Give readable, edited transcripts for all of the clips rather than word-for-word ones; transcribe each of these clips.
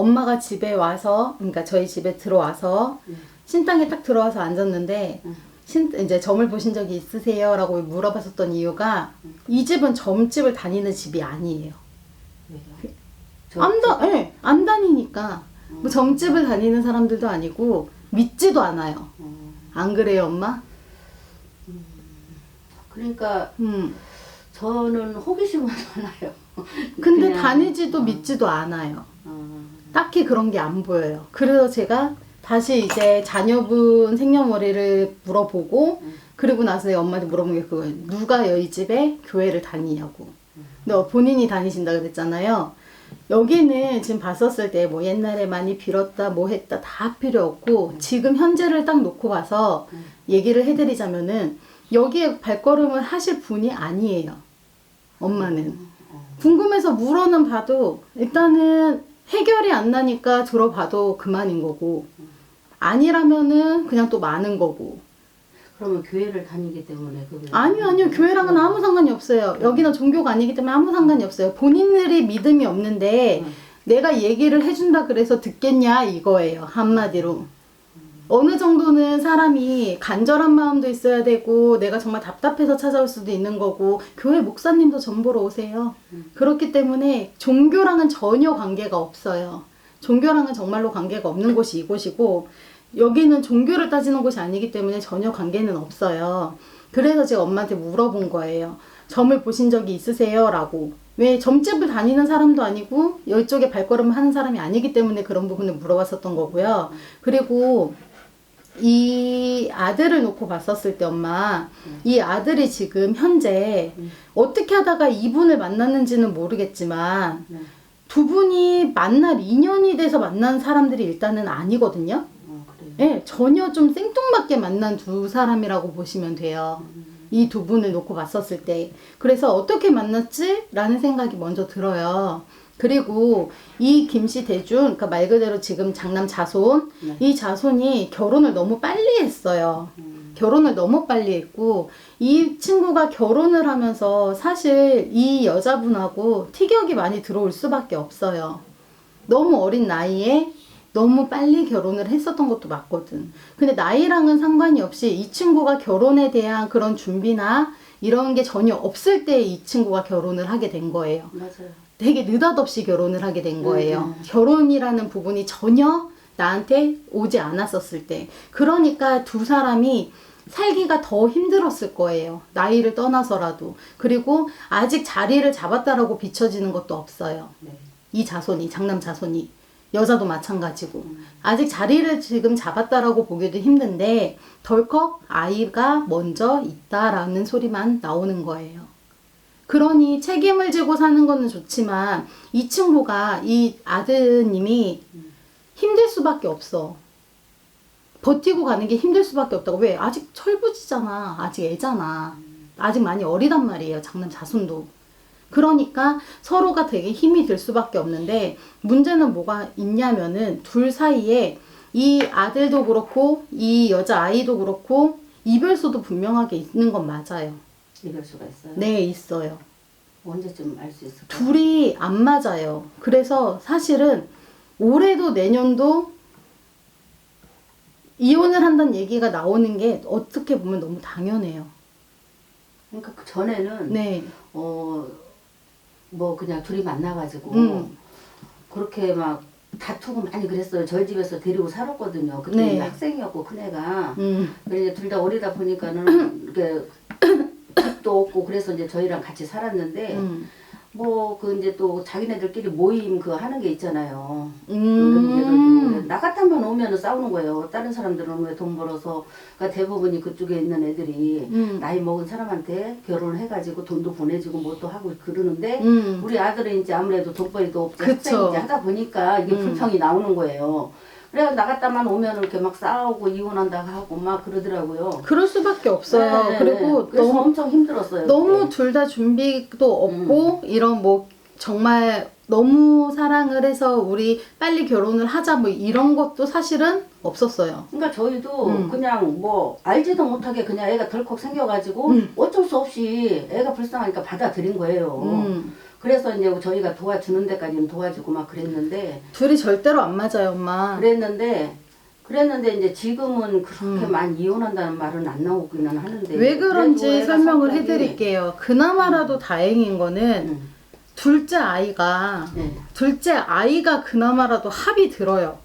엄마가 집에 와서, 그러니까 저희 집에 들어와서 신당에 딱 들어와서 앉았는데 이제 점을 보신 적이 있으세요? 라고 물어봤었던 이유가 이 집은 점집을 다니는 집이 아니에요. 왜요? 네, 안 다니니까. 뭐 점집을 다니는 사람들도 아니고 믿지도 않아요. 안 그래요, 엄마? 그러니까 저는 호기심은 많아요. 근데 그냥, 다니지도 믿지도 않아요. 어, 딱히 그런 게 안 보여요. 그래서 제가 다시 이제 자녀분 생년월일을 물어보고 그리고 나서 엄마한테 물어본 게 그거예요. 누가 이 집에 교회를 다니냐고. 근데 본인이 다니신다 그랬잖아요. 여기는 지금 봤었을 때 뭐 옛날에 많이 빌었다 뭐 했다 다 필요 없고 지금 현재를 딱 놓고 봐서 얘기를 해드리자면은 여기에 발걸음을 하실 분이 아니에요. 엄마는. 궁금해서 물어는 봐도 일단은 해결이 안 나니까 들어봐도 그만인 거고 아니라면은 그냥 또 많은 거고. 그러면 교회를 다니기 때문에 그게 아니요. 교회랑은 아무 상관이 없어요. 여기는 종교가 아니기 때문에 아무 상관이 없어요. 본인들이 믿음이 없는데 내가 얘기를 해준다 그래서 듣겠냐 이거예요. 한마디로. 어느 정도는 사람이 간절한 마음도 있어야 되고 내가 정말 답답해서 찾아올 수도 있는 거고 교회 목사님도 점 보러 오세요. 그렇기 때문에 종교랑은 전혀 관계가 없어요. 종교랑은 정말로 관계가 없는 곳이 이곳이고 여기는 종교를 따지는 곳이 아니기 때문에 전혀 관계는 없어요. 그래서 제가 엄마한테 물어본 거예요. 점을 보신 적이 있으세요? 라고. 왜 점집을 다니는 사람도 아니고 이쪽에 발걸음을 하는 사람이 아니기 때문에 그런 부분을 물어봤었던 거고요. 그리고 이 아들을 놓고 봤었을 때 엄마 이 아들이 지금 현재 어떻게 하다가 이분을 만났는지는 모르겠지만 두 분이 만날 인연이 돼서 만난 사람들이 일단은 아니거든요. 그래요. 네, 전혀 좀 생뚱맞게 만난 두 사람이라고 보시면 돼요. 이 두 분을 놓고 봤었을 때. 그래서 어떻게 만났지? 라는 생각이 먼저 들어요. 그리고 이 김씨 대준, 그러니까 말 그대로 지금 장남 자손, 이 자손이 결혼을 너무 빨리 했어요. 결혼을 너무 빨리 했고, 이 친구가 결혼을 하면서 사실 이 여자분하고 티격이 많이 들어올 수밖에 없어요. 너무 어린 나이에 너무 빨리 결혼을 했었던 것도 맞거든. 근데 나이랑은 상관이 없이 이 친구가 결혼에 대한 그런 준비나 이런 게 전혀 없을 때 이 친구가 결혼을 하게 된 거예요. 맞아요. 되게 느닷없이 결혼을 하게 된 거예요. 결혼이라는 부분이 전혀 나한테 오지 않았었을 때. 그러니까 두 사람이 살기가 더 힘들었을 거예요. 나이를 떠나서라도. 그리고 아직 자리를 잡았다라고 비춰지는 것도 없어요. 네. 이 자손이, 장남 자손이. 여자도 마찬가지고. 아직 자리를 지금 잡았다라고 보기도 힘든데 덜컥 아이가 먼저 있다라는 소리만 나오는 거예요. 그러니 책임을 지고 사는 거는 좋지만 이 친구가 이 아드님이 힘들 수밖에 없어. 버티고 가는 게 힘들 수밖에 없다고. 왜? 아직 철부지잖아. 아직 애잖아. 아직 많이 어리단 말이에요. 장남 자손도. 그러니까 서로가 되게 힘이 들 수밖에 없는데 문제는 뭐가 있냐면은 둘 사이에 이 아들도 그렇고 이 여자아이도 그렇고 이별수도 분명하게 있는 건 맞아요. 이별수가 있어요? 네, 있어요. 언제쯤 알 수 있을까요? 둘이 안 맞아요. 그래서 사실은 올해도 내년도 이혼을 한다는 얘기가 나오는 게 어떻게 보면 너무 당연해요. 그러니까 그 전에는 네. 뭐 그냥 둘이 만나가지고 그렇게 막 다투고 많이 그랬어요. 저희 집에서 데리고 살았거든요. 그때 네. 학생이었고 큰애가. 그래 둘 다 어리다 보니까는 이렇게 집도 없고 그래서 이제 저희랑 같이 살았는데 뭐 그 이제 또 자기네들끼리 모임 그 하는 게 있잖아요. 나 같으면 오면은 싸우는 거예요. 다른 사람들은 왜 돈 벌어서 그러니까 대부분이 그쪽에 있는 애들이 나이 먹은 사람한테 결혼을 해가지고 돈도 보내주고 뭐 또 하고 그러는데 우리 아들은 이제 아무래도 돈벌이도 없고 학생이지 하다 보니까 이게 불평이 나오는 거예요. 그래서 나갔다만 오면은 이렇게 막 싸우고 이혼한다고 하고 막 그러더라고요. 그럴 수밖에 없어요. 네, 그리고 그래서 엄청 힘들었어요. 너무 둘 다 준비도 없고 이런 뭐 정말 너무 사랑을 해서 우리 빨리 결혼을 하자 뭐 이런 것도 사실은 없었어요. 그러니까 저희도 그냥 뭐 알지도 못하게 그냥 애가 덜컥 생겨가지고 어쩔 수 없이 애가 불쌍하니까 받아들인 거예요. 그래서 이제 저희가 도와주는 데까지는 도와주고 막 그랬는데 둘이 절대로 안 맞아요, 엄마. 그랬는데 이제 지금은 그렇게 많이 이혼한다는 말은 안 나오기는 하는데 왜 그런지 그래도 애가 설명을 성격이- 해드릴게요. 그나마라도 다행인 거는 음. 둘째 아이가 그나마라도 합이 들어요.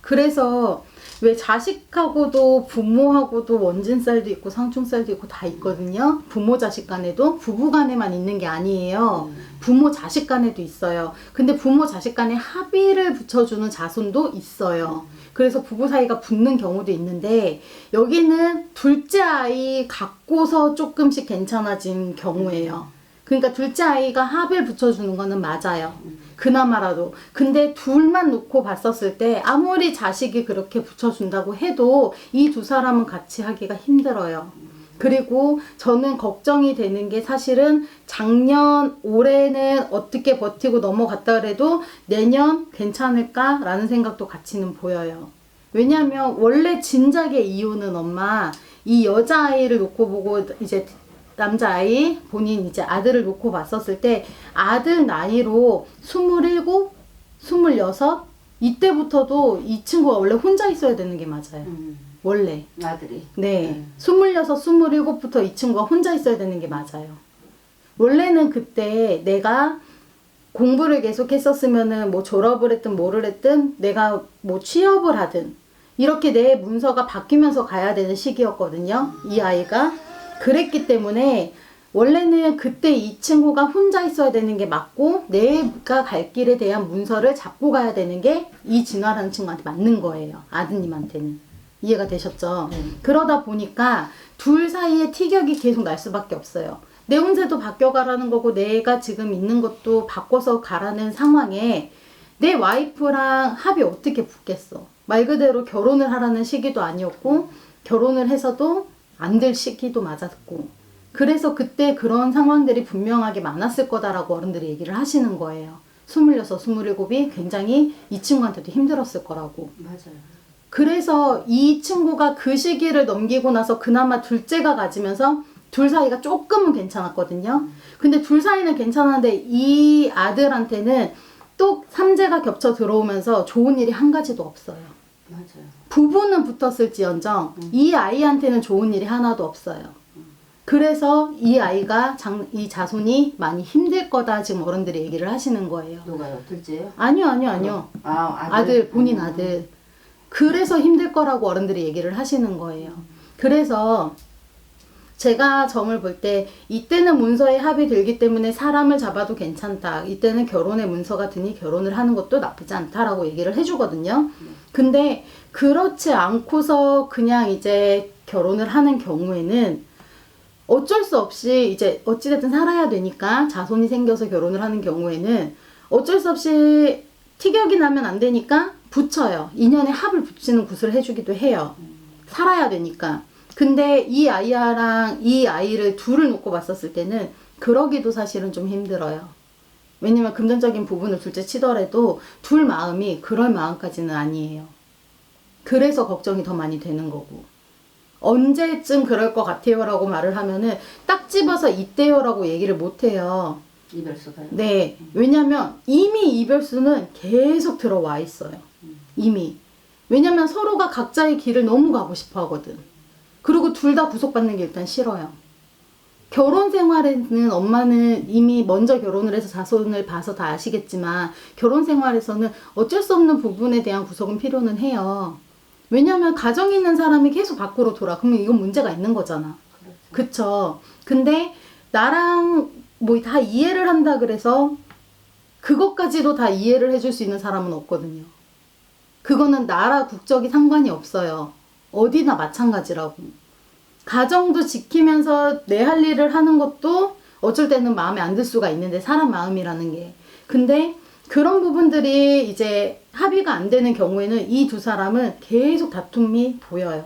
그래서 왜 자식하고도 부모하고도 원진살도 있고 상충살도 있고 다 있거든요. 부모 자식 간에도 부부 간에만 있는 게 아니에요. 부모 자식 간에도 있어요. 근데 부모 자식 간에 합의를 붙여주는 자손도 있어요. 그래서 부부 사이가 붙는 경우도 있는데 여기는 둘째 아이 갖고서 조금씩 괜찮아진 경우예요. 그러니까 둘째 아이가 합을 붙여주는 거는 맞아요. 그나마라도. 근데 둘만 놓고 봤었을 때 아무리 자식이 그렇게 붙여준다고 해도 이 두 사람은 같이 하기가 힘들어요. 그리고 저는 걱정이 되는 게 사실은 작년, 올해는 어떻게 버티고 넘어갔다 그래도 내년 괜찮을까라는 생각도 같이는 보여요. 왜냐면 원래 진작에 이혼은 엄마 이 여자아이를 놓고 보고 이제 남자아이 본인 이제 아들을 놓고 봤었을 때 아들 나이로 27, 26 이때부터도 이 친구가 원래 혼자 있어야 되는 게 맞아요. 원래. 아들이. 네. 26, 27부터 이 친구가 혼자 있어야 되는 게 맞아요. 원래는 그때 내가 공부를 계속 했었으면은 뭐 졸업을 했든 뭐를 했든 내가 뭐 취업을 하든 이렇게 내 문서가 바뀌면서 가야 되는 시기였거든요. 이 아이가. 그랬기 때문에 원래는 그때 이 친구가 혼자 있어야 되는 게 맞고 내가 갈 길에 대한 문서를 잡고 가야 되는 게 이 진화라는 친구한테 맞는 거예요. 아드님한테는. 이해가 되셨죠? 그러다 보니까 둘 사이에 티격이 계속 날 수밖에 없어요. 내 운세도 바뀌어가라는 거고 내가 지금 있는 것도 바꿔서 가라는 상황에 내 와이프랑 합이 어떻게 붙겠어. 말 그대로 결혼을 하라는 시기도 아니었고 결혼을 해서도 안 될 시기도 맞았고 그래서 그때 그런 상황들이 분명하게 많았을 거다라고 어른들이 얘기를 하시는 거예요. 26, 27이 굉장히 이 친구한테도 힘들었을 거라고. 맞아요. 그래서 이 친구가 그 시기를 넘기고 나서 그나마 둘째가 가지면서 둘 사이가 조금은 괜찮았거든요. 근데 둘 사이는 괜찮았는데 이 아들한테는 또 삼재가 겹쳐 들어오면서 좋은 일이 한 가지도 없어요. 맞아요. 부부는 붙었을지언정 이 아이한테는 좋은 일이 하나도 없어요. 그래서 이 아이가 이 자손이 많이 힘들 거다 지금 어른들이 얘기를 하시는 거예요. 누가요? 둘째요? 아니요. 아들, 본인 음. 아들. 그래서 힘들 거라고 어른들이 얘기를 하시는 거예요. 그래서 제가 점을 볼 때 이때는 문서에 합이 들기 때문에 사람을 잡아도 괜찮다. 이때는 결혼의 문서가 드니 결혼을 하는 것도 나쁘지 않다라고 얘기를 해주거든요. 근데 그렇지 않고서 그냥 이제 결혼을 하는 경우에는 어쩔 수 없이 이제 어찌됐든 살아야 되니까 자손이 생겨서 결혼을 하는 경우에는 어쩔 수 없이 티격이 나면 안 되니까 붙여요. 인연에 합을 붙이는 굿을 해주기도 해요. 살아야 되니까. 근데 이 아이랑 이 아이를 둘을 놓고 봤었을 때는 그러기도 사실은 좀 힘들어요. 왜냐면 금전적인 부분을 둘째 치더라도 둘 마음이 그럴 마음까지는 아니에요. 그래서 걱정이 더 많이 되는 거고. 언제쯤 그럴 것 같아요 라고 말을 하면은 딱 집어서 이때요 라고 얘기를 못 해요. 이별수가요? 네. 왜냐면 이미 이별수는 계속 들어와 있어요. 이미. 왜냐면 서로가 각자의 길을 너무 가고 싶어 하거든. 그리고 둘 다 구속받는 게 일단 싫어요. 결혼 생활에는 엄마는 이미 먼저 결혼을 해서 자손을 봐서 다 아시겠지만 결혼 생활에서는 어쩔 수 없는 부분에 대한 구속은 필요는 해요. 왜냐면 가정이 있는 사람이 계속 밖으로 돌아. 그러면 이건 문제가 있는 거잖아. 그쵸? 근데 나랑 뭐 다 이해를 한다 그래서 그것까지도 다 이해를 해줄 수 있는 사람은 없거든요. 그거는 나라 국적이 상관이 없어요. 어디나 마찬가지라고. 가정도 지키면서 내 할 일을 하는 것도 어쩔 때는 마음에 안 들 수가 있는데 사람 마음이라는 게. 근데 그런 부분들이 이제 합의가 안 되는 경우에는 이 두 사람은 계속 다툼이 보여요.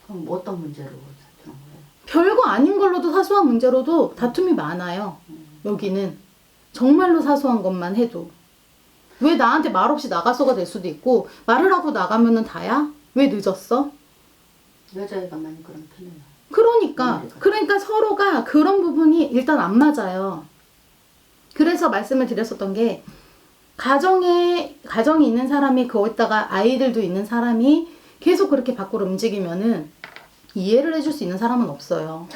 그럼 어떤 문제로 다투는 거예요? 별거 아닌 걸로도 사소한 문제로도 다툼이 많아요. 여기는. 정말로 사소한 것만 해도. 왜 나한테 말 없이 나가서가 될 수도 있고 말을 하고 나가면은 다야? 왜 늦었어? 여자애가 많이 그런 편이에요. 그러니까 서로가 그런 부분이 일단 안 맞아요. 그래서 말씀을 드렸었던 게 가정이 있는 사람이 거기다가 아이들도 있는 사람이 계속 그렇게 밖으로 움직이면은 이해를 해줄 수 있는 사람은 없어요.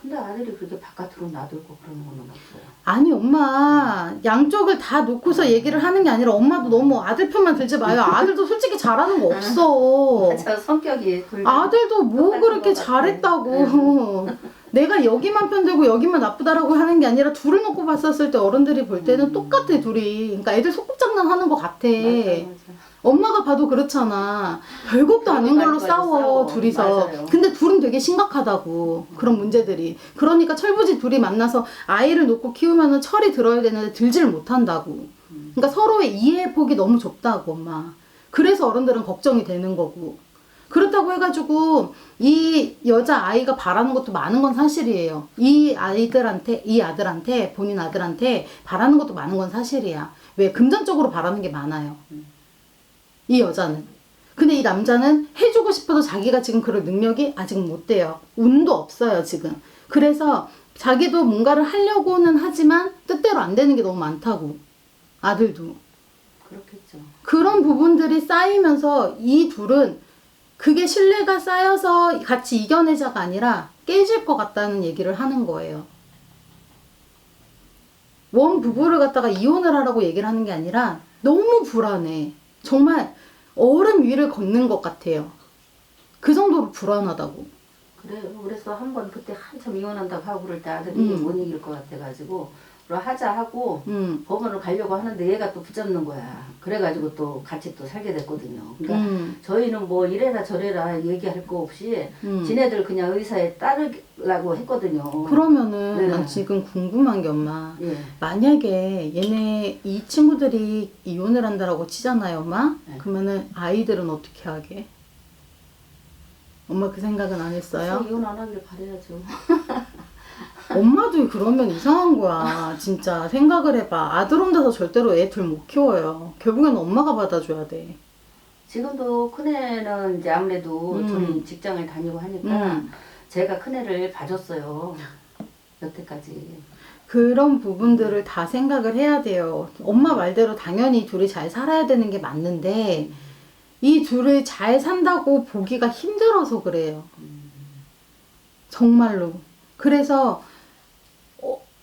근데 아들이 그렇게 바깥으로 놔두고 그러는 건 없어요. 아니 엄마 양쪽을 다 놓고서 얘기를 하는 게 아니라 엄마도 너무 아들 편만 들지 마요. 아들도 솔직히 잘하는 거 없어. 저 성격이 아들도 뭐 그렇게 잘했다고. 내가 여기만 편들고 여기만 나쁘다라고 하는 게 아니라 둘을 놓고 봤었을 때 어른들이 볼 때는 똑같아 둘이. 그러니까 애들 소꿉장난 하는 것 같아. 맞아. 엄마가 봐도 그렇잖아. 별것도 아닌 걸로 싸워 둘이서. 맞아요. 근데 둘은 되게 심각하다고 그런 문제들이. 그러니까 철부지 둘이 만나서 아이를 놓고 키우면은 철이 들어야 되는데 들지를 못한다고. 그러니까 서로의 이해 폭이 너무 좁다고 엄마. 그래서 어른들은 걱정이 되는 거고. 그렇다고 해가지고 이 여자 아이가 바라는 것도 많은 건 사실이에요. 이 아들한테 본인 아들한테 바라는 것도 많은 건 사실이야. 왜 금전적으로 바라는 게 많아요. 이 여자는. 근데 이 남자는 해주고 싶어도 자기가 지금 그럴 능력이 아직 못 돼요. 운도 없어요 지금. 그래서 자기도 뭔가를 하려고는 하지만 뜻대로 안 되는 게 너무 많다고. 아들도. 그렇겠죠. 그런 부분들이 쌓이면서 이 둘은 그게 신뢰가 쌓여서 같이 이겨내자가 아니라 깨질 것 같다는 얘기를 하는 거예요. 원 부부를 갖다가 이혼을 하라고 얘기를 하는 게 아니라 너무 불안해. 정말 얼음 위를 걷는 것 같아요. 그 정도로 불안하다고. 그래서 한번 그때 한참 이혼한다고 하고 그럴 때 아들이 못 이길 것 같아가지고 하자 하고 법원을 가려고 하는데 얘가 또 붙잡는 거야. 그래가지고 또 같이 또 살게 됐거든요. 그러니까 저희는 뭐 이래라 저래라 얘기할 거 없이 지네들 그냥 의사에 따르려고 했거든요. 그러면은 네. 난 지금 궁금한 게 엄마. 예. 만약에 얘네 이 친구들이 이혼을 한다라고 치잖아요 엄마. 네. 그러면은 아이들은 어떻게 하게? 엄마 그 생각은 안 했어요? 이혼 안 하길 바라야죠. 엄마도 그러면 이상한 거야. 진짜 생각을 해봐. 아들 혼자서 절대로 애 둘 못 키워요. 결국에는 엄마가 받아줘야 돼. 지금도 큰애는 이제 아무래도 둘이 직장을 다니고 하니까 제가 큰애를 봐줬어요. 여태까지. 그런 부분들을 다 생각을 해야 돼요. 엄마 말대로 당연히 둘이 잘 살아야 되는 게 맞는데 이 둘을 잘 산다고 보기가 힘들어서 그래요. 정말로. 그래서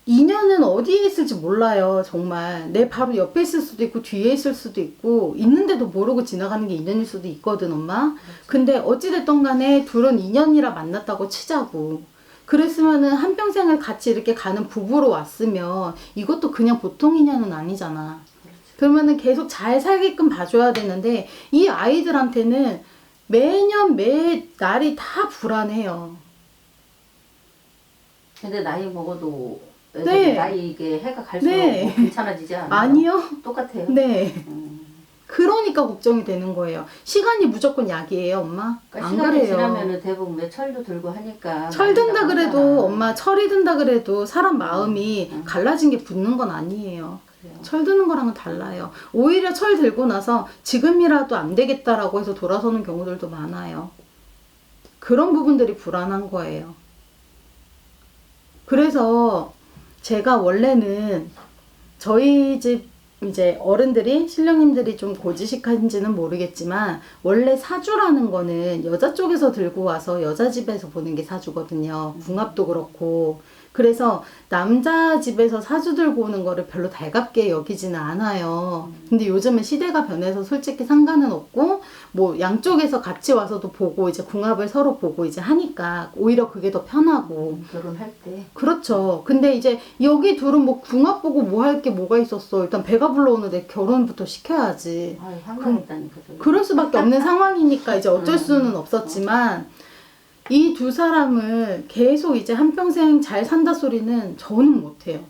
인연은 어디에 있을지 몰라요. 정말 내 바로 옆에 있을 수도 있고 뒤에 있을 수도 있고 있는데도 모르고 지나가는 게 인연일 수도 있거든 엄마. 근데 어찌됐든 간에 둘은 인연이라 만났다고 치자고. 그랬으면은 한평생을 같이 이렇게 가는 부부로 왔으면 이것도 그냥 보통 인연은 아니잖아. 그러면은 계속 잘 살게끔 봐줘야 되는데 이 아이들한테는 매년 매 날이 다 불안해요. 근데 나이 먹어도 네. 나이 이게 해가 갈수록 네. 뭐 괜찮아지지 않아요? 아니요. 똑같아요. 네. 그러니까 걱정이 되는 거예요. 시간이 무조건 약이에요, 엄마. 그러니까 안 시간이 그래요. 지나면은 대부분 왜 철도 들고 하니까 철 든다 나이가 그래도 하잖아. 엄마 철이 든다 그래도 사람 마음이 갈라진 게 붙는 건 아니에요. 그래요. 철 드는 거랑은 달라요. 오히려 철 들고 나서 지금이라도 안 되겠다라고 해서 돌아서는 경우들도 많아요. 그런 부분들이 불안한 거예요. 그래서 제가 원래는 저희 집 이제 어른들이 신령님들이 좀 고지식한지는 모르겠지만 원래 사주라는 거는 여자 쪽에서 들고 와서 여자 집에서 보는 게 사주거든요. 궁합도 그렇고. 그래서 남자 집에서 사주 들고 오는 거를 별로 달갑게 여기지는 않아요. 근데 요즘은 시대가 변해서 솔직히 상관은 없고 뭐 양쪽에서 같이 와서도 보고 이제 궁합을 서로 보고 이제 하니까 오히려 그게 더 편하고. 결혼할 때 그렇죠. 근데 이제 여기 둘은 뭐 궁합 보고 뭐 할 게 뭐가 있었어. 일단 배가 불러오는데 결혼부터 시켜야지. 황당했다니까. 그럴 수밖에 없는 상황이니까 이제 어쩔 수는 없었지만 이 두 사람을 계속 이제 한평생 잘 산다 소리는 저는 못해요.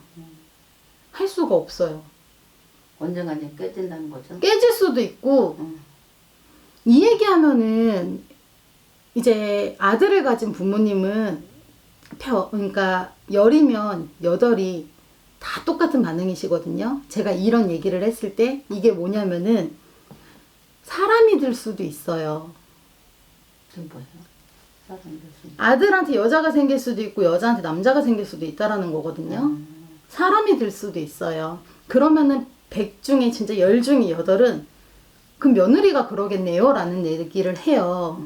할 수가 없어요. 언젠가 이제 깨진다는 거죠. 깨질 수도 있고 이 얘기하면은 이제 아들을 가진 부모님은 그러니까 10이면 8이 다 똑같은 반응이시거든요. 제가 이런 얘기를 했을 때 이게 뭐냐면은 사람이 들 수도 있어요. 지금 뭐예요? 사람들 수 아들한테 여자가 생길 수도 있고 여자한테 남자가 생길 수도 있다라는 거거든요. 사람이 될 수도 있어요. 그러면은 100 중에 진짜 10 중에 8은 그 며느리가 그러겠네요 라는 얘기를 해요.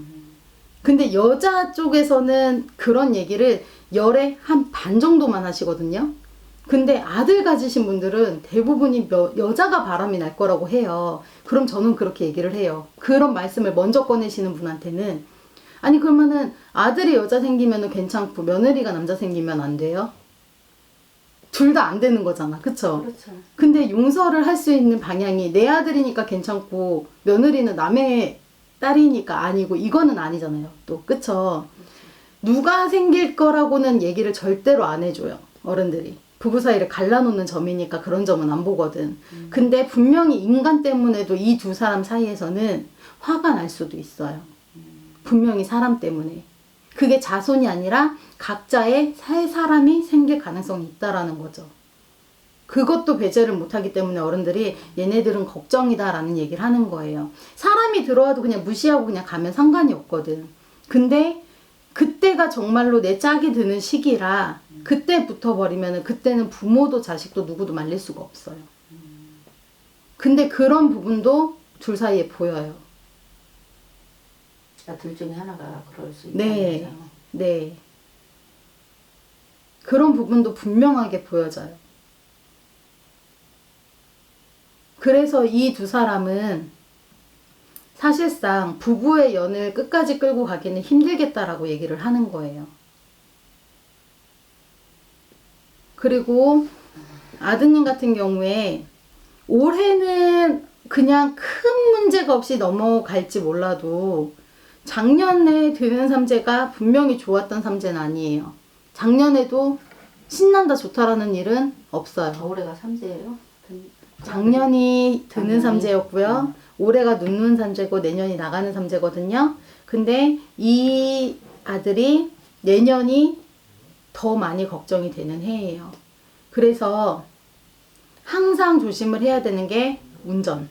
근데 여자 쪽에서는 그런 얘기를 10에 한 반 정도만 하시거든요. 근데 아들 가지신 분들은 대부분이 여자가 바람이 날 거라고 해요. 그럼 저는 그렇게 얘기를 해요. 그런 말씀을 먼저 꺼내시는 분한테는 아니 그러면은 아들이 여자 생기면 괜찮고 며느리가 남자 생기면 안 돼요? 둘 다 안 되는 거잖아. 그쵸? 그렇죠. 근데 용서를 할 수 있는 방향이 내 아들이니까 괜찮고 며느리는 남의 딸이니까 아니고 이거는 아니잖아요. 또 그쵸? 누가 생길 거라고는 얘기를 절대로 안 해줘요. 어른들이. 부부 사이를 갈라놓는 점이니까 그런 점은 안 보거든. 근데 분명히 인간 때문에도 이 두 사람 사이에서는 화가 날 수도 있어요. 분명히 사람 때문에. 그게 자손이 아니라 각자의 새 사람이 생길 가능성이 있다라는 거죠. 그것도 배제를 못하기 때문에 어른들이 얘네들은 걱정이다라는 얘기를 하는 거예요. 사람이 들어와도 그냥 무시하고 그냥 가면 상관이 없거든. 근데 그때가 정말로 내 짝이 드는 시기라 그때 붙어버리면 그때는 부모도 자식도 누구도 말릴 수가 없어요. 근데 그런 부분도 둘 사이에 보여요. 둘 중에 하나가 그럴 수 있다. 네. 네. 그런 부분도 분명하게 보여져요. 그래서 이 두 사람은 사실상 부부의 연을 끝까지 끌고 가기는 힘들겠다라고 얘기를 하는 거예요. 그리고 아드님 같은 경우에 올해는 그냥 큰 문제가 없이 넘어갈지 몰라도 작년에 드는 삼재가 분명히 좋았던 삼재는 아니에요. 작년에도 신난다 좋다라는 일은 없어요. 올해가 삼재예요? 작년이 드는 삼재였고요. 올해가 눕는 삼재고 내년이 나가는 삼재거든요. 근데 이 아들이 내년이 더 많이 걱정이 되는 해예요. 그래서 항상 조심을 해야 되는 게 운전.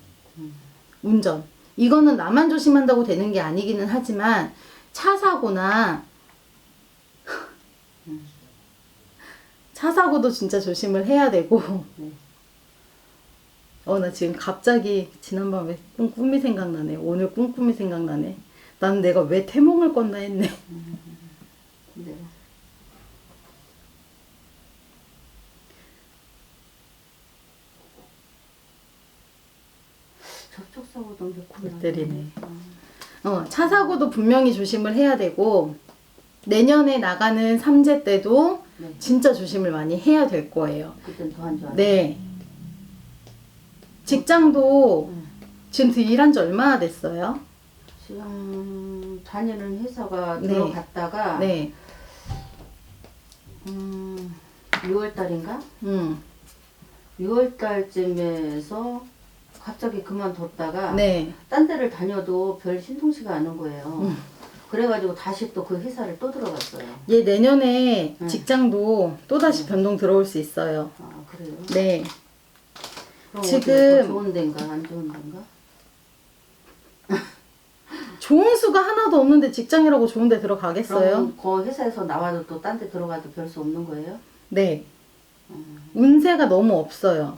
운전. 이거는 나만 조심한다고 되는 게 아니기는 하지만 차 사고나 차 사고도 진짜 조심을 해야 되고 나 지금 갑자기 지난밤에 꿈이 생각나네. 오늘 꿈이 생각나네. 나는 내가 왜 태몽을 꿨나 했네. 네. 접촉사고도 몇 때리네. 차 사고도 분명히 조심을 해야 되고 내년에 나가는 삼재 때도 네. 진짜 조심을 많이 해야 될 거예요. 그땐 더 안 좋아요. 네. 직장도 지금 일한 지 얼마나 됐어요? 지금 다니는 회사가 네. 들어갔다가 네. 6월 달인가? 6월 달쯤에서 갑자기 그만뒀다가 네. 딴 데를 다녀도 별 신통치가 않은 거예요. 그래가지고 다시 또 그 회사를 또 들어갔어요. 얘 내년에 직장도 또다시 변동 들어올 수 있어요. 아 그래요? 네. 그럼 지금 좋은 데인가 안 좋은 데인가? 좋은 수가 하나도 없는데 직장이라고 좋은 데 들어가겠어요? 그럼 그 회사에서 나와도 또 딴 데 들어가도 별 수 없는 거예요? 네. 운세가 너무 없어요.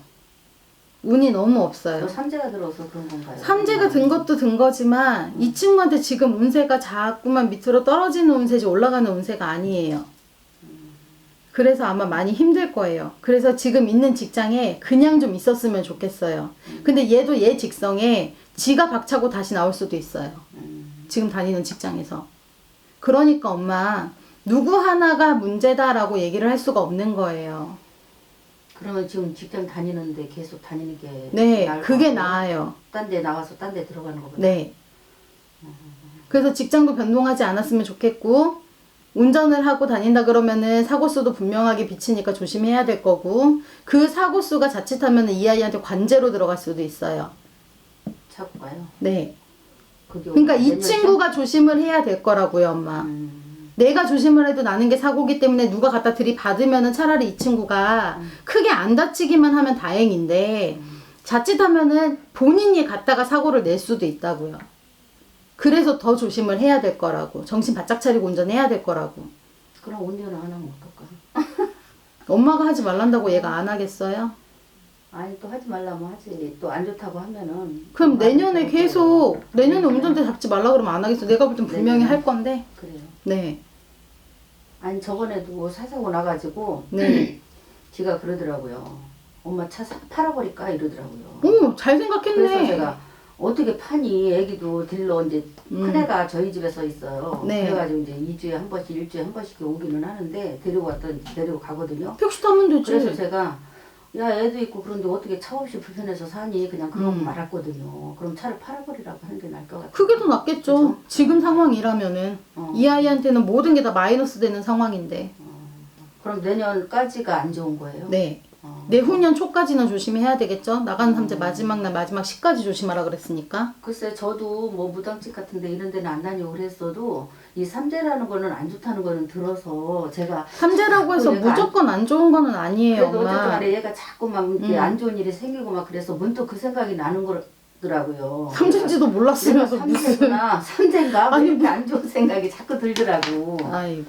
운이 너무 없어요. 또 삼재가 들어서 그런 건가요? 삼재가 든 것도 든 거지만 이 친구한테 지금 운세가 자꾸만 밑으로 떨어지는 운세지 올라가는 운세가 아니에요. 그래서 아마 많이 힘들 거예요. 그래서 지금 있는 직장에 그냥 좀 있었으면 좋겠어요. 근데 얘도 얘 직성에 지가 박차고 다시 나올 수도 있어요. 지금 다니는 직장에서. 그러니까 엄마 누구 하나가 문제다라고 얘기를 할 수가 없는 거예요. 그러면 지금 직장 다니는데 계속 다니는 게 네, 나을 그게 것 같아요? 나아요. 딴 데 나가서 딴 데 들어가는 거보다. 네. 그래서 직장도 변동하지 않았으면 좋겠고 운전을 하고 다닌다 그러면은 사고수도 분명하게 비치니까 조심해야 될 거고 그 사고수가 자칫하면 이 아이한테 관제로 들어갈 수도 있어요. 자꾸 가요. 네. 그게 그러니까 이 내년이죠? 친구가 조심을 해야 될 거라고요, 엄마. 내가 조심을 해도 나는 게 사고기 때문에 누가 갖다 들이받으면은 차라리 이 친구가 크게 안 다치기만 하면 다행인데 자칫하면은 본인이 갖다가 사고를 낼 수도 있다고요. 그래서 더 조심을 해야 될 거라고. 정신 바짝 차리고 운전해야 될 거라고. 그럼 운전을 안 하면 어떨까? 엄마가 하지 말란다고 얘가 안 하겠어요? 아니 또 하지 말라면 하지. 또 안 좋다고 하면은. 그럼 내년에 계속 내년에 운전대 잡지 말라 그러면 안 하겠어. 내가 볼 땐 분명히 네네. 할 건데. 그래요. 네. 아니 저번에도 사사고 나가지고 네. 지가 그러더라고요. 엄마 차 팔아버릴까 이러더라고요. 오, 잘 생각했네. 그래서 제가 어떻게 파니? 애기도 딜러 이제 음. 큰애가 저희 집에서 있어요. 네. 그래가지고 이제 2주에 한 번씩, 일주에 한 번씩 오기는 하는데 데리고 가거든요. 택시 타면 되지. 그래서 제가 야 애도 있고 그런데 어떻게 차 없이 불편해서 사니? 그냥 그러고 말았거든요. 그럼 차를 팔아버리라고 하는 게 나을 것 같아요. 그게 더 낫겠죠. 그죠? 지금 상황이라면은 이 아이한테는 모든 게 다 마이너스 되는 상황인데. 그럼 내년까지가 안 좋은 거예요? 네. 내후년 초까지는 조심해야 되겠죠. 나가는 삼재 마지막 날 마지막 시까지 조심하라 그랬으니까. 글쎄 저도 뭐 무당집 같은데 이런 데는 안 다니고 그랬어도 이 삼재라는 거는 안 좋다는 거는 들어서 제가 삼재라고 해서 얘가 무조건 안 좋은 거는 아니에요, 그래도 어쨌든 엄마. 간에 얘가 자꾸 막 이렇게 안 좋은 일이 생기고 막 그래서 문득 그 생각이 나는 거더라고요. 삼재인지도 내가 몰랐으면서 무슨. 삼재구나 삼재인가? 아니, 이렇게 안 좋은 생각이 자꾸 들더라고. 아이고.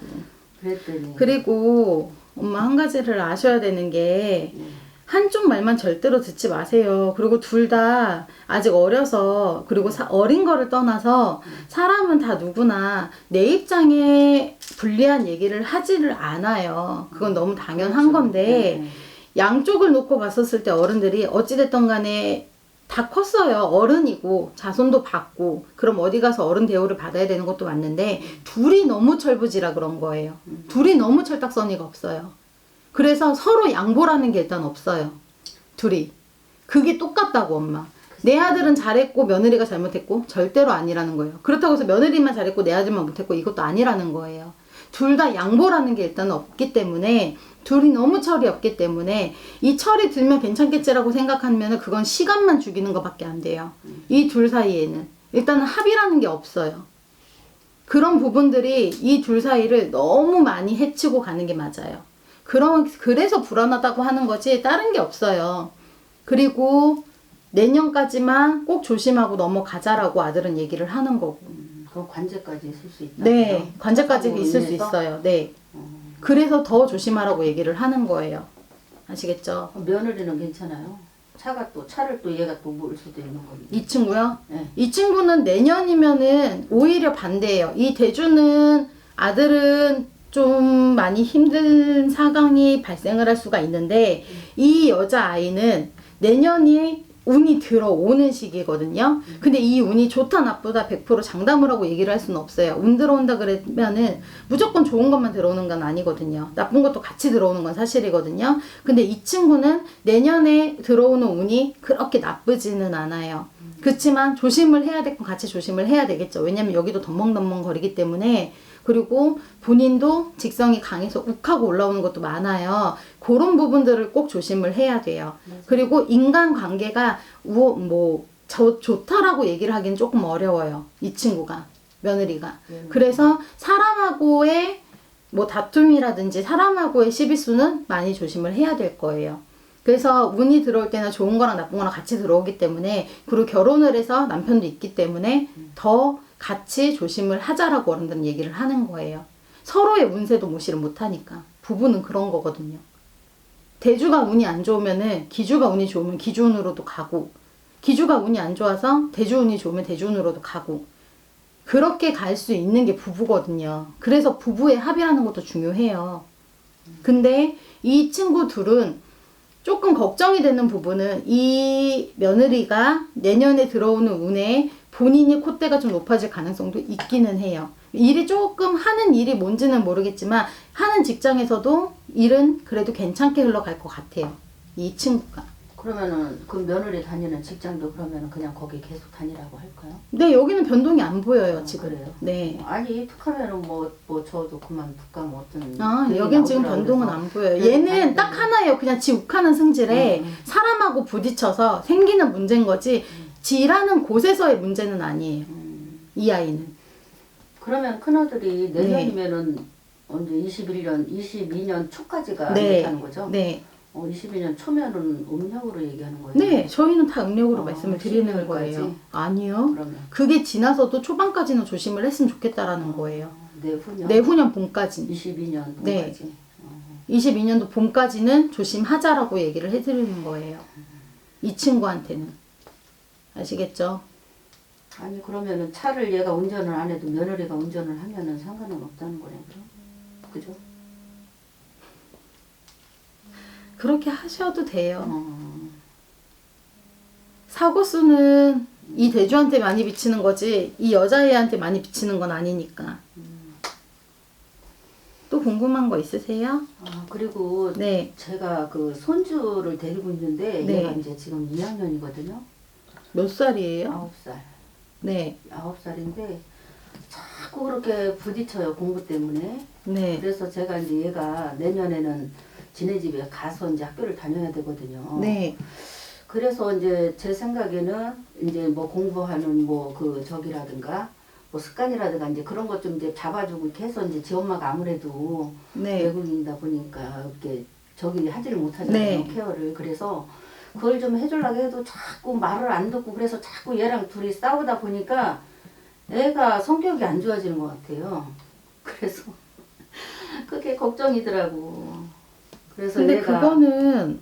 그랬더니 그리고 엄마 한 가지를 아셔야 되는 게 한쪽 말만 절대로 듣지 마세요. 그리고 둘 다 아직 어려서 그리고 어린 거를 떠나서 사람은 다 누구나 내 입장에 불리한 얘기를 하지를 않아요. 그건 너무 당연한 그렇죠. 건데 양쪽을 놓고 봤었을 때 어른들이 어찌됐든 간에 다 컸어요. 어른이고 자손도 받고 그럼 어디 가서 어른 대우를 받아야 되는 것도 맞는데 둘이 너무 철부지라 그런 거예요. 둘이 너무 철딱서니가 없어요. 그래서 서로 양보라는 게 일단 없어요. 둘이. 그게 똑같다고 엄마. 내 아들은 잘했고 며느리가 잘못했고 절대로 아니라는 거예요. 그렇다고 해서 며느리만 잘했고 내 아들만 못했고 이것도 아니라는 거예요. 둘 다 양보라는 게 일단 없기 때문에 둘이 너무 철이 없기 때문에 이 철이 들면 괜찮겠지라고 생각하면 그건 시간만 죽이는 것밖에 안 돼요. 이 둘 사이에는 일단은 합의라는 게 없어요. 그런 부분들이 이 둘 사이를 너무 많이 해치고 가는 게 맞아요. 그래서 불안하다고 하는 거지 다른 게 없어요. 그리고 내년까지만 꼭 조심하고 넘어가자라고 아들은 얘기를 하는 거고. 그럼 관제까지 있을 수 있다. 네, 관제까지 있을 수 있어요. 네. 그래서 더 조심하라고 얘기를 하는 거예요. 아시겠죠? 며느리는 괜찮아요. 차를 또 얘가 또 몰 수도 있는 건데. 이 친구요? 네. 이 친구는 내년이면은 오히려 반대예요. 이 대주는 아들은 좀 많이 힘든 상황이 발생을 할 수가 있는데 이 여자아이는 내년이 운이 들어오는 시기거든요. 근데 이 운이 좋다 나쁘다 100% 장담을 하고 얘기를 할 수는 없어요. 운 들어온다 그러면은 무조건 좋은 것만 들어오는 건 아니거든요. 나쁜 것도 같이 들어오는 건 사실이거든요. 근데 이 친구는 내년에 들어오는 운이 그렇게 나쁘지는 않아요. 그렇지만 조심을 해야 될 건 같이 조심을 해야 되겠죠. 왜냐면 여기도 덤벙덤벙 거리기 때문에. 그리고 본인도 직성이 강해서 욱하고 올라오는 것도 많아요. 그런 부분들을 꼭 조심을 해야 돼요. 그리고 인간관계가 좋다라고 얘기를 하기는 조금 어려워요. 이 친구가, 며느리가. 그래서 사람하고의 뭐 다툼이라든지 사람하고의 시비수는 많이 조심을 해야 될 거예요. 그래서 운이 들어올 때는 좋은 거랑 나쁜 거랑 같이 들어오기 때문에 그리고 결혼을 해서 남편도 있기 때문에 더 같이 조심을 하자라고 어른들은 얘기를 하는 거예요. 서로의 운세도 모시를 못하니까. 부부는 그런 거거든요. 대주가 운이 안 좋으면은 기주가 운이 좋으면 기주운으로도 가고 기주가 운이 안 좋아서 대주운이 좋으면 대주운으로도 가고 그렇게 갈 수 있는 게 부부거든요. 그래서 부부의 합의라는 것도 중요해요. 근데 이 친구 둘은 조금 걱정이 되는 부분은 이 며느리가 내년에 들어오는 운에 본인이 콧대가 좀 높아질 가능성도 있기는 해요. 일이 조금 하는 일이 뭔지는 모르겠지만 하는 직장에서도 일은 그래도 괜찮게 흘러갈 것 같아요. 이 친구가. 그러면은 그 며느리 다니는 직장도 그러면은 그냥 거기 계속 다니라고 할까요? 네, 여기는 변동이 안 보여요, 지금. 그래요? 네. 아니 툭하면은 뭐 저도 그만둘까 뭐 어떤. 여긴 지금 변동은 안 보여요. 얘는 딱 하나예요. 그냥 지 욱하는 승질에 사람하고 부딪혀서 생기는 문제인 거지 지 일하는 곳에서의 문제는 아니에요. 이 아이는. 그러면 큰아들이 내년이면은 언제 22년 초까지가 네. 이렇다는 거죠? 네. 22년 초면은 음력으로 얘기하는 거예요? 네, 저희는 다 음력으로 말씀을 드리는 12월까지? 거예요. 아니요. 그러면 그게 지나서도 초반까지는 조심을 했으면 좋겠다라는 거예요. 내후년? 내후년 봄까지. 22년 봄까지? 네. 22년도 봄까지는 조심하자라고 얘기를 해드리는 거예요. 이 친구한테는. 아시겠죠? 아니 그러면은 차를 얘가 운전을 안 해도 며느리가 운전을 하면은 상관은 없다는 거네 그럼? 그죠? 그렇게 하셔도 돼요. 사고수는 이 대주한테 많이 비치는 거지 이 여자애한테 많이 비치는 건 아니니까. 또 궁금한 거 있으세요? 그리고 네. 제가 그 손주를 데리고 있는데 네. 얘가 이제 지금 2학년이거든요. 몇 살이에요? 9살. 네. 9살인데 자꾸 그렇게 부딪혀요 공부 때문에. 네. 그래서 제가 이제 얘가 내년에는 지네 집에 가서 이제 학교를 다녀야 되거든요. 네. 그래서 이제 제 생각에는 이제 뭐 공부하는 뭐 그 저기라든가 뭐 습관이라든가 이제 그런 것 좀 이제 잡아주고 이렇게 해서 이제 지 엄마가 아무래도 네. 외국인이다 보니까 이렇게 저기 하지를 못하잖아요. 네. 케어를. 그래서 그걸 좀 해주려고 해도 자꾸 말을 안 듣고 그래서 자꾸 얘랑 둘이 싸우다 보니까 애가 성격이 안 좋아지는 것 같아요. 그래서 그게 걱정이더라고. 그래서 근데 얘가 그거는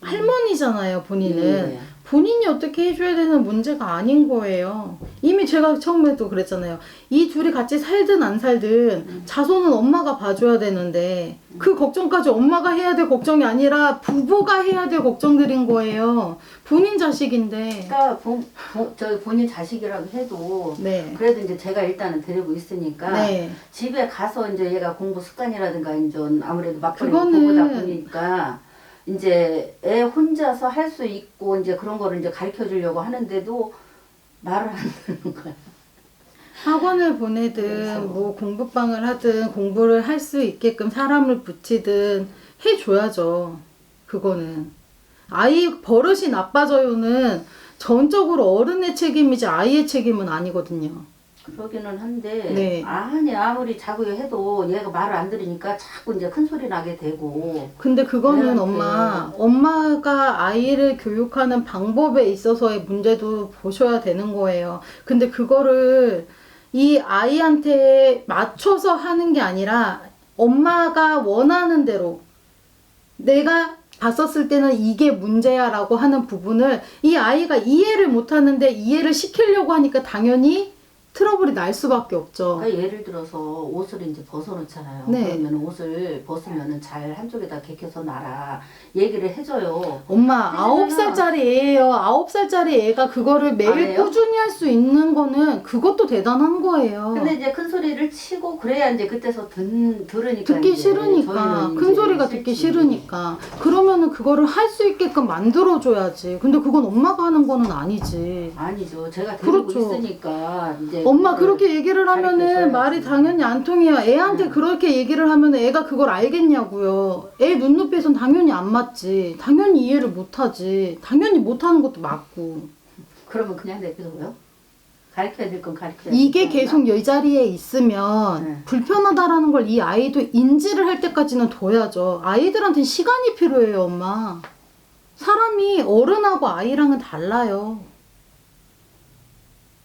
할머니잖아요, 본인은. 예. 본인이 어떻게 해줘야 되는 문제가 아닌 거예요. 이미 제가 처음에도 그랬잖아요. 이 둘이 같이 살든 안 살든 자손은 엄마가 봐줘야 되는데 그 걱정까지 엄마가 해야 될 걱정이 아니라 부부가 해야 될 걱정들인 거예요. 본인 자식인데. 그러니까 저희 본인 자식이라고 해도 네. 그래도 이제 제가 일단은 데리고 있으니까 네. 집에 가서 이제 얘가 공부 습관이라든가 이제 아무래도 막걸리 그거는- 보다 보니까 이제 애 혼자서 할 수 있고 이제 그런 거를 이제 가르쳐 주려고 하는데도 말을 안 듣는 거야. 학원을 보내든 그래서. 뭐 공부방을 하든 공부를 할 수 있게끔 사람을 붙이든 해줘야죠. 그거는. 아이 버릇이 나빠져요는 전적으로 어른의 책임이지 아이의 책임은 아니거든요. 그러기는 한데 네. 아무리 자고 해도 얘가 말을 안 들으니까 자꾸 이제 큰 소리 나게 되고. 근데 그거는 애한테. 엄마가 아이를 교육하는 방법에 있어서의 문제도 보셔야 되는 거예요. 근데 그거를 이 아이한테 맞춰서 하는 게 아니라 엄마가 원하는 대로 내가 봤었을 때는 이게 문제야 라고 하는 부분을 이 아이가 이해를 못 하는데 이해를 시키려고 하니까 당연히 트러블이 날 수밖에 없죠. 그러니까 예를 들어서 옷을 이제 벗어놓잖아요. 네. 그러면 옷을 벗으면은 잘 한쪽에다 개켜서 놔라 얘기를 해줘요. 엄마 해주면은- 9살짜리 애예요. 9살짜리 애가 그거를 안 매일 해요? 꾸준히 할 수 있는 거는 그것도 대단한 거예요. 근데 이제 큰 소리를 치고 그래야 이제 그때서 들으니까 듣기 이제 싫으니까 저희는 큰 이제 소리가 듣기 싫지. 싫으니까 그러면은 그거를 할 수 있게끔 만들어줘야지. 근데 그건 엄마가 하는 거는 아니지. 아니죠. 제가 데리고 그렇죠. 있으니까 이제 엄마 그걸 그렇게 얘기를 하면은 가르쳐줘야지. 말이 당연히 안 통해요. 애한테 그렇게 얘기를 하면 애가 그걸 알겠냐고요. 애 눈높이에선 당연히 안 맞지. 당연히 이해를 못하지. 당연히 못하는 것도 맞고. 그러면 그냥 내버려요? 가르쳐야 될 건 가르쳐야 이게 되지 계속 이 자리에 있으면 네. 불편하다라는 걸 이 아이도 인지를 할 때까지는 둬야죠. 아이들한테는 시간이 필요해요, 엄마. 사람이 어른하고 아이랑은 달라요.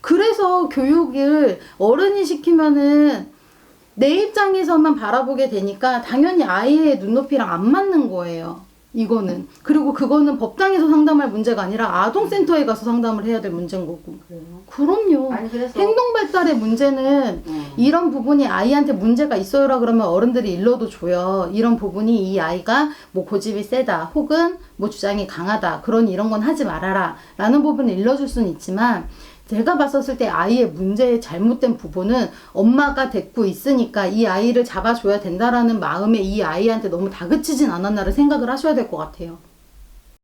그래서 교육을 어른이 시키면은 내 입장에서만 바라보게 되니까 당연히 아이의 눈높이랑 안 맞는 거예요. 이거는. 그리고 그거는 법당에서 상담할 문제가 아니라 아동센터에 가서 상담을 해야 될 문제인 거고. 그래요? 그럼요. 아니 그래서 행동 발달의 문제는 이런 부분이 아이한테 문제가 있어요라 그러면 어른들이 일러도 줘요. 이런 부분이 이 아이가 뭐 고집이 세다 혹은 뭐 주장이 강하다 그런 이런 건 하지 말아라 라는 부분을 일러줄 수는 있지만 제가 봤었을 때 아이의 문제의 잘못된 부분은 엄마가 데리고 있으니까 이 아이를 잡아줘야 된다라는 마음에 이 아이한테 너무 다그치진 않았나를 생각을 하셔야 될 것 같아요.